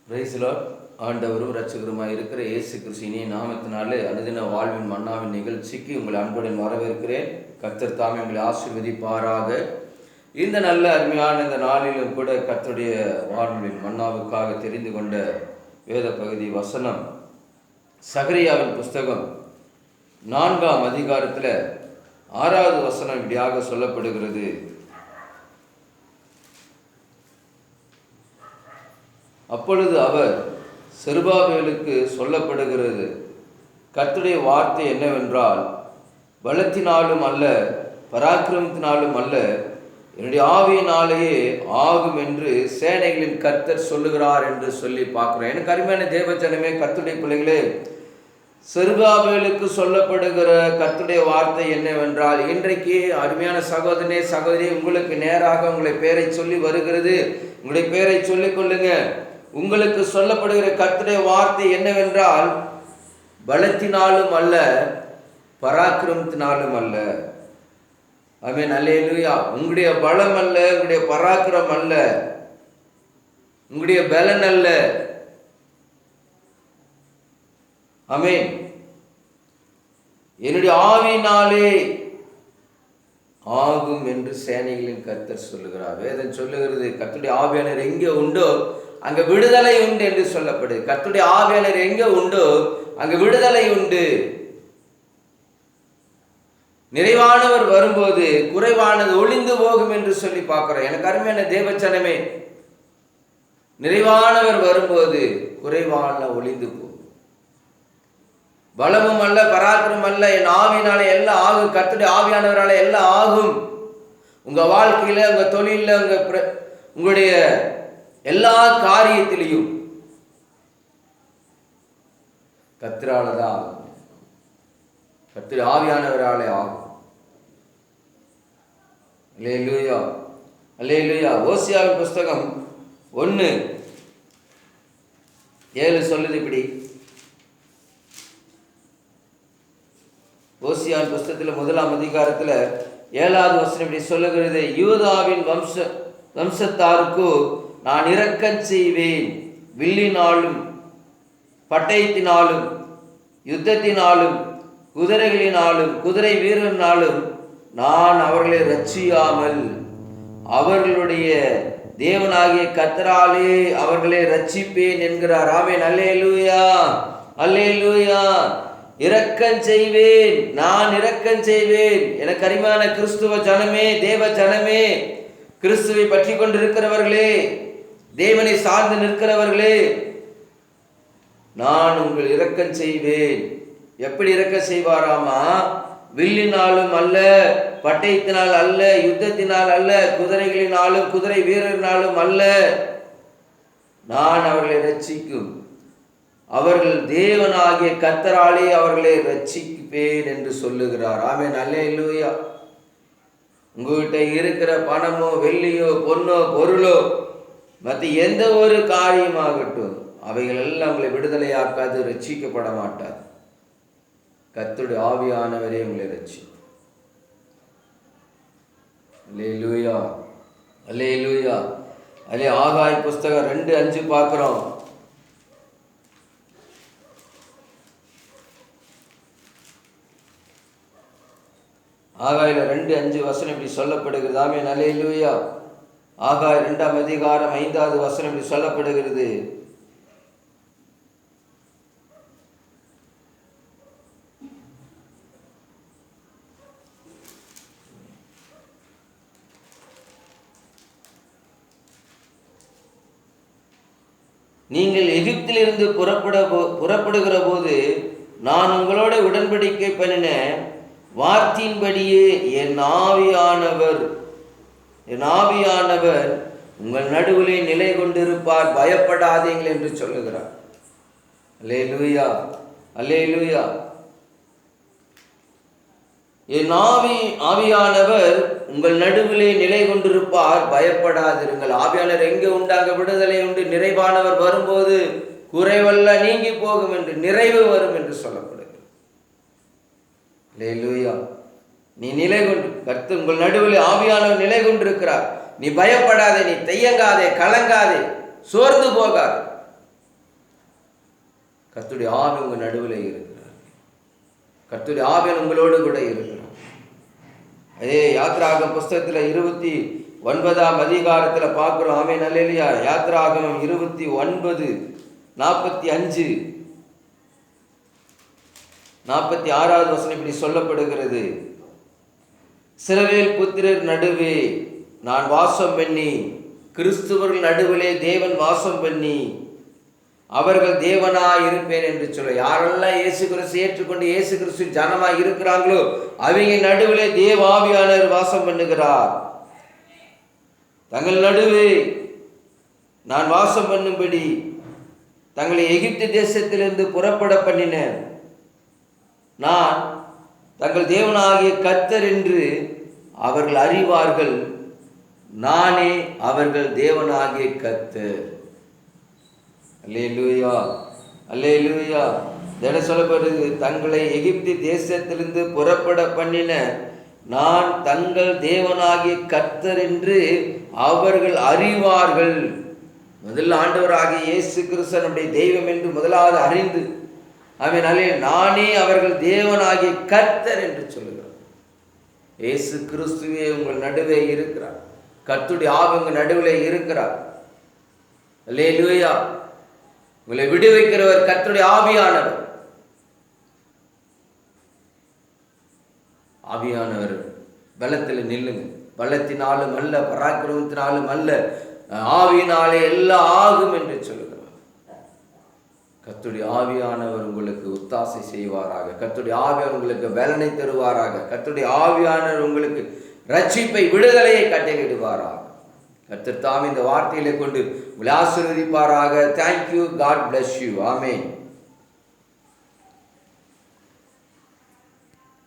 Price Lord. ஆண்டவரும் இரட்சகருமாய் இருக்கிற இயேசு கிறிஸ்துவின் நாமத்தினாலே அனுதின வாழ்வின் மன்னாவின் நிகழ்ச்சிக்கு உங்களை அன்புடன் வரவேற்கிறேன். கர்த்தர் தாமே உங்களை ஆசீர்வதிப்பாராக. இந்த நல்ல அருமையான இந்த நாளிலும் கூட கர்த்தருடைய வாழ்வின் மன்னாவுக்காக தெரிந்து கொண்ட வேத பகுதி வசனம் சகரியாவின் புஸ்தகம் 4ஆம் அதிகாரத்தில் 6வது வசனம் இப்படியாக சொல்லப்படுகிறது. அப்பொழுது அவர் செருபாபேலுக்கு சொல்லப்படுகிறது, கர்த்தருடைய வார்த்தை என்னவென்றால், பலத்தினாலும் அல்ல பராக்கிரமத்தினாலும் அல்ல, என்னுடைய ஆவியினாலேயே ஆகும் என்று சேனைகளின் கர்த்தர் சொல்லுகிறார் என்று சொல்லி பார்க்கிறோம். எனக்கு அருமையான தேவஜனமே, கர்த்தருடைய பிள்ளைகளே, செருபாபேலுக்கு சொல்லப்படுகிற கர்த்தருடைய வார்த்தை என்னவென்றால், இன்றைக்கு அருமையான சகோதரனே சகோதரி, உங்களுக்கு நேராக உங்களை பேரை சொல்லி வருகிறது. உங்களுடைய பேரை சொல்லிக் கொள்ளுங்க. உங்களுக்கு சொல்லப்படுகிற கர்த்தருடைய வார்த்தை என்னவென்றால், பலத்தினாலும் அல்ல பராக்கிரமத்தினாலும் அல்ல. ஆமென், அல்லேலூயா. உங்களுடைய பலம் அல்ல, உங்களுடைய பராக்கிரம் அல்ல, உங்களுடைய பலன் அல்ல. ஆமென். என்னுடைய ஆவியினாலே ஆகும் என்று சேனைகளின் கர்த்தர் சொல்லுகிறார். வேதம் சொல்லுகிறது, கர்த்தருடைய ஆவியானவர் எங்கே உண்டோ அங்க விடுதலை உண்டு என்று சொல்லப்படுது. கர்த்தருடைய ஆவியானவர் எங்கே உண்டோ அங்கு விடுதலை உண்டு. நிறைவானவர் வரும்போது குறைவானது ஒளிந்து போகும் என்று சொல்லி பார்க்கிறோம். எனக்கு அருமையான தேவச்சனமே, நிறைவானவர் வரும்போது குறைவான ஒளிந்து போகும். பலமும் அல்ல பராக்கிரமும் அல்ல, என் ஆவியினாலே எல்லாம் ஆகும். கர்த்தருடைய ஆவியானவராலே எல்லாம் ஆகும். உங்க வாழ்க்கையில, உங்க தொழில, உங்களுடைய எல்லா காரியத்திலையும் கர்த்தராலதான் ஆகும். கர்த்தருடைய ஆவியானவராலே ஆகும். அல்லேலூயா, அல்லேலூயா. ஓசியாவின் புஸ்தகம் 1:7 சொல்லுது இப்படி. ஓசியாவின் புஸ்தகத்தில் 1ஆம் அதிகாரத்தில் 7வது வசனம் இப்படி சொல்லுகிறது, யூதாவின் வம்சத்தாருக்கு நான் இரக்கம் செய்வேன். வில்லினாலும் பட்டயத்தினாலும் யுத்தத்தினாலும் குதிரைகளினாலும் குதிரை வீரனாலும் நான் அவர்களை ரட்சியாமல் அவர்களுடைய தேவனாகிய கர்த்தராலே அவர்களை ரட்சிப்பேன் என்கிறார். ஆமென், அல்லேலூயா, அல்லேலூயா. இரக்கம் செய்வேன், நான் இரக்கம் செய்வேன். எனக்கு அருமையான கிறிஸ்துவ ஜனமே, தேவ ஜனமே, கிறிஸ்துவை பற்றி கொண்டிருக்கிறவர்களே, தேவனை சார்ந்து நிற்கிறவர்களே, நான் உங்கள் இரக்கம் செய்வேன். எப்படி இரக்கம் செய்வாராமா? வில்லினாலும் அல்ல, பட்டயத்தினால் அல்ல, யுத்தத்தினால் அல்ல, குதிரைகளினாலும் குதிரை வீரரினாலும் அல்ல, நான் அவர்களை ரட்சிக்கும். அவர்கள் தேவனாகிய கர்த்தராலே அவர்களை ரட்சிப்பேன் என்று சொல்லுகிறார். ஆமென், அல்லேலூயா. உங்ககிட்ட இருக்கிற பணமோ வெள்ளியோ பொன்னோ பொருளோ மற்ற எந்த ஒரு காரியமாகட்டும், அவைகள் எல்லாம் உங்களை விடுதலையாக்காது, ரட்சிக்கப்பட மாட்டாது. கர்த்தருடைய ஆவியானவரே உங்களை ரட்சி. அல்லேலூயா, அல்லேலூயா. அல்லே ஆகாய் புஸ்தகம் 2:5 பார்க்கிறோம். ஆகாயில 2:5 வசனம் இப்படி சொல்லப்படுகிறது. ஆமென், அல்லேலூயா. ஆகாய் 2ஆம் அதிகாரம் 5வது வசனம் இப்படி சொல்லப்படுகிறது, நீங்கள் எகிப்திலிருந்து புறப்படுகிற போது நான் உங்களோட உடன்படிக்கை பண்ணின வார்த்தையின்படியே என் ஆவியானவர் உங்கள் நடுவிலே நிலை கொண்டிருப்பார், பயப்படாதீங்கள் என்று சொல்லுகிறார். அல்லேலூயா, அல்லேலூயா. என் ஆவியானவர் உங்கள் நடுவிலே நிலை கொண்டிருப்பார், பயப்படாதிருங்கள். ஆவியானவர் எங்கே உண்டு அங்க விடுதலை உண்டு. நிறைவானவர் வரும்போது குறைவல்ல நீங்கி போகும் என்று, நிறைவு வரும் என்று சொல்லப்படுகிறது. அல்லேலூயா. நீ நிலை கொண்டு, கர்த்தர் உங்கள் நடுவில் ஆவியானவர் நிலை கொண்டிருக்கிறார். நீ பயப்படாதே, நீ தையங்காதே, கலங்காதே, சோர்ந்து போகாதே. கர்த்தருடைய ஆவி உங்கள் நடுவில் இருக்கிறார். கர்த்தருடைய ஆவியன் உங்களோடு கூட இருக்கிறார். அதே யாத்ராகமம் புஸ்தகத்தில் 29ஆம் அதிகாரத்தில் பார்க்குறோம். ஆமென் அல்லேலூயா. யாத்ராகமம் 29:45 46வது வசனம் இப்படி சொல்லப்படுகிறது. இஸ்ரவேல் புத்திரர் நடுவே நான் வாசம் பண்ணி, கிறிஸ்துவர்கள் நடுவிலே தேவன் வாசம் பண்ணி அவர்கள் தேவனாய் இருப்பேன் என்று சொல்ல. யாரெல்லாம் இயேசு கிறிஸ்து ஏற்றுக்கொண்டு இயேசு கிறிஸ்து ஜனமாய் இருக்கிறாங்களோ அவங்க நடுவிலே தேவாவியானவர் வாசம் பண்ணுகிறார். தங்கள் நடுவே நான் வாசம் பண்ணும்படி தங்களை எகிப்து தேசத்திலிருந்து புறப்பட பண்ணினேன். நான் தங்கள் தேவனாகிய கர்த்தர் என்று அவர்கள் அறிவார்கள். நானே அவர்கள் தேவனாகிய கர்த்தர். அல்லேலூயா, அல்லேலூயா. என்ன சொல்லப்படுது? தங்களை எகிப்து தேசத்திலிருந்து புறப்பட பண்ணின நான் தங்கள் தேவனாகிய கர்த்தர் என்று அவர்கள் அறிவார்கள். முதல் ஆண்டவராகிய இயேசு கிறிஸ்து நம்முடைய தெய்வம் என்று முதலாவது அறிந்து அவனாலே நானே அவர்கள் தேவனாகிய கர்த்தர் என்று சொல்லுகிறார். இயேசு கிறிஸ்துவே உங்கள் நடுவே இருக்கிறார். கர்த்தருடைய ஆவி உங்கள் நடுவிலே இருக்கிறார். அல்லேலூயா. உங்களை விடுவிக்கிறவர் கர்த்தருடைய ஆவியானவர். ஆவியானவர் பலத்தில் நில்லுங்க. பலத்தினாலும் அல்ல, பராக்கிரமத்தினாலும் அல்ல, ஆவியினாலே எல்லாம் ஆகும் என்று சொல்லுகிறார். கர்த்தருடைய ஆவியானவர் உங்களுக்கு ஒத்தாசை செய்வாராக. கர்த்தருடைய ஆவியானவர் உங்களுக்கு பலனை தருவாராக. கர்த்தருடைய ஆவியானவர் உங்களுக்கு ரட்சிப்பை, விடுதலையை கட்டளையிடுவாராக. கர்த்தர் தாமே இந்த வார்த்தைகளை கொண்டு உங்களை ஆசீர்வதிப்பாராக. Thank you. God bless you. Amen.